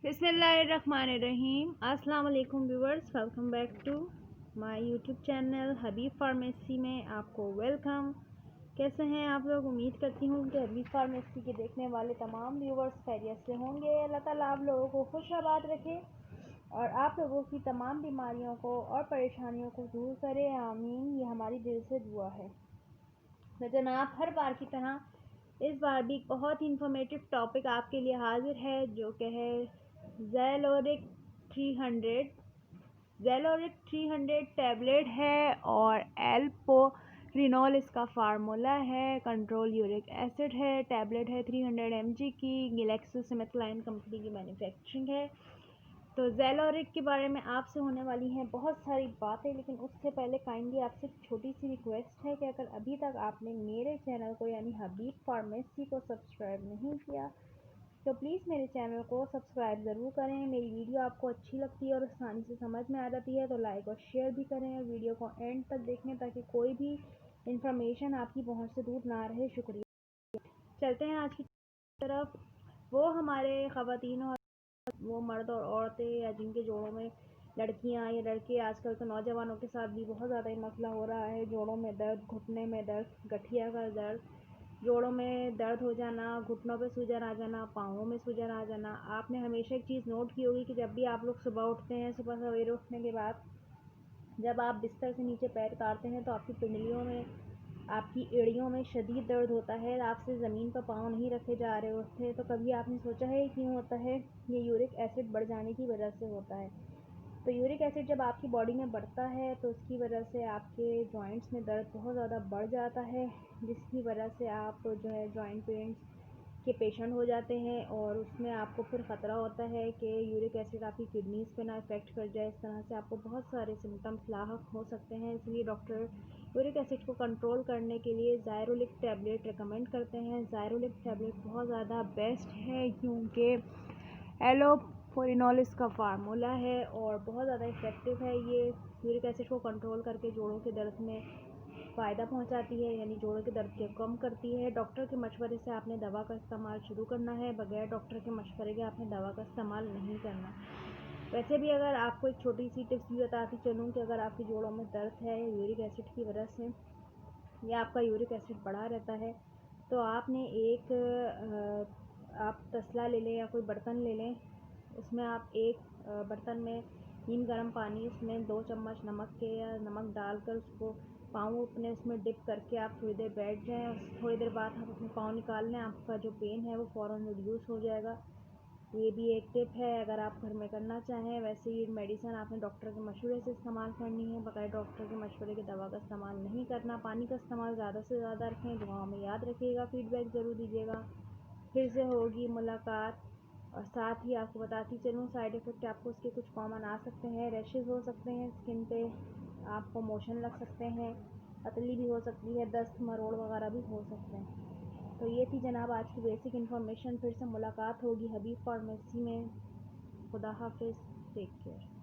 बिस्मिल्लाहिर्रहमानिर्रहीम। अस्सलाम वालेकुम viewers, welcome back to my YouTube channel Habib pharmacy में आपको वेलकम। कैसे हैं आप लोग? उम्मीद करती हूँ कि हबीब फार्मेसी के देखने वाले तमाम व्यूअर्स खैरियत से होंगे। अल्लाह ताला आप लोगों को खुश आबाद रखे और आप लोगों की तमाम बीमारियों को और परेशानियों को दूर करे, आमीन। ये हमारी दिल से दुआ है। तो जनाब, हर बार की तरह इस बार भी बहुत ही इंफॉर्मेटिव टॉपिक आपके लिए हाजिर है, जो कि है ज़ैलोरिक 300। ज़ैलोरिक 300 टैबलेट है और एल्पोरिनॉल इसका फार्मूला है। कंट्रोल यूरिक एसिड है, टैबलेट है 300 mg की। ग्लैक्सोस्मिथक्लाइन कंपनी की मैन्युफैक्चरिंग है। तो ज़ैलोरिक के बारे में आपसे होने वाली हैं बहुत सारी बातें, लेकिन उससे पहले काइंडली आपसे एक छोटी सी रिक्वेस्ट है कि अगर अभी तक आपने मेरे चैनल को यानी हबीब फार्मेसी को सब्सक्राइब नहीं किया तो प्लीज़ मेरे चैनल को सब्सक्राइब ज़रूर करें। मेरी वीडियो आपको अच्छी लगती है और आसानी से समझ में आ जाती है तो लाइक और शेयर भी करें और वीडियो को एंड तक देखें ताकि कोई भी इंफॉर्मेशन आपकी पहुंच से दूर ना रहे। शुक्रिया। चलते हैं आज की तरफ। वो हमारे ख़वातीन और वो मर्द और औरतें या जिनके जोड़ों में लड़कियां या लड़के, आजकल तो नौजवानों के साथ भी बहुत ज़्यादा ये मसला हो रहा है। जोड़ों में दर्द, घुटने में दर्द, गठिया का दर्द, जोड़ों में दर्द हो जाना, घुटनों पे सूजन आ जाना, पाँवों में सूजन आ जाना। आपने हमेशा एक चीज़ नोट की होगी कि जब भी आप लोग सुबह उठते हैं, सुबह सवेरे उठने के बाद जब आप बिस्तर से नीचे पैर उतारते हैं तो आपकी पिंडलियों में, आपकी एड़ियों में शदीद दर्द होता है। आपसे ज़मीन पर पाँव नहीं रखे जा रहे होते। तो कभी आपने सोचा है क्यों होता है? ये यूरिक एसिड बढ़ जाने की वजह से होता है। तो यूरिक एसिड जब आपकी बॉडी में बढ़ता है तो उसकी वजह से आपके जॉइंट्स में दर्द बहुत ज़्यादा बढ़ जाता है, जिसकी वजह से आप जो है जॉइंट पेन्स के पेशेंट हो जाते हैं और उसमें आपको फिर ख़तरा होता है कि यूरिक एसिड आपकी किडनीज़ पे ना इफ़ेक्ट कर जाए। इस तरह से आपको बहुत सारे सिम्टम्स लाहक हो सकते हैं। इसलिए डॉक्टर यूरिक एसिड को कंट्रोल करने के लिए ज़ैलोरिक टैबलेट रेकमेंड करते हैं। ज़ैलोरिक टैबलेट बहुत ज़्यादा बेस्ट है क्योंकि एलोपोरिनॉल इसका फार्मूला है और बहुत ज़्यादा इफ़ेक्टिव है। ये यूरिक एसिड को कंट्रोल करके जोड़ों के दर्द में फ़ायदा पहुंचाती है, यानी जोड़ों के दर्द को कम करती है। डॉक्टर के मशवरे से आपने दवा का इस्तेमाल शुरू करना है, बगैर डॉक्टर के मशवरे के आपने दवा का इस्तेमाल नहीं करना। वैसे भी अगर आपको एक छोटी सी टिप्स भी बताती चलूँ कि अगर आपके जोड़ों में दर्द है यूरिक एसिड की वजह से या आपका यूरिक एसिड बढ़ा रहता है तो आपने एक आप तसला ले लें या कोई बर्तन ले लें। उसमें आप एक बर्तन में नीम गर्म पानी, उसमें 2 चम्मच नमक के या नमक डालकर उसको पाँव अपने उसमें डिप करके आप थोड़ी देर बैठ जाएं और थोड़ी देर बाद आप अपने पाँव निकाल लें। आपका जो पेन है वो फ़ौरन रिड्यूस हो जाएगा। ये भी एक टिप है अगर आप घर में करना चाहें। वैसे ये मेडिसिन आपने डॉक्टर के मशवरे से इस्तेमाल करनी है, बगैर डॉक्टर के मशवरे के दवा का इस्तेमाल नहीं करना। पानी का इस्तेमाल ज़्यादा से ज़्यादा रखें। दुआओं में याद रखिएगा, फ़ीडबैक ज़रूर दीजिएगा। फिर से होगी मुलाकात। और साथ ही आपको बताती चलूँ साइड इफ़ेक्ट आपको उसके कुछ कॉमन आ सकते हैं। रैशेज़ हो सकते हैं स्किन पे, आपको मोशन लग सकते हैं, पतली भी हो सकती है, दस्त, मरोड़ वगैरह भी हो सकते हैं। तो ये थी जनाब आज की बेसिक इन्फॉर्मेशन। फिर से मुलाकात होगी हबीब फार्मेसी में। खुदा हाफिज़, टेक केयर।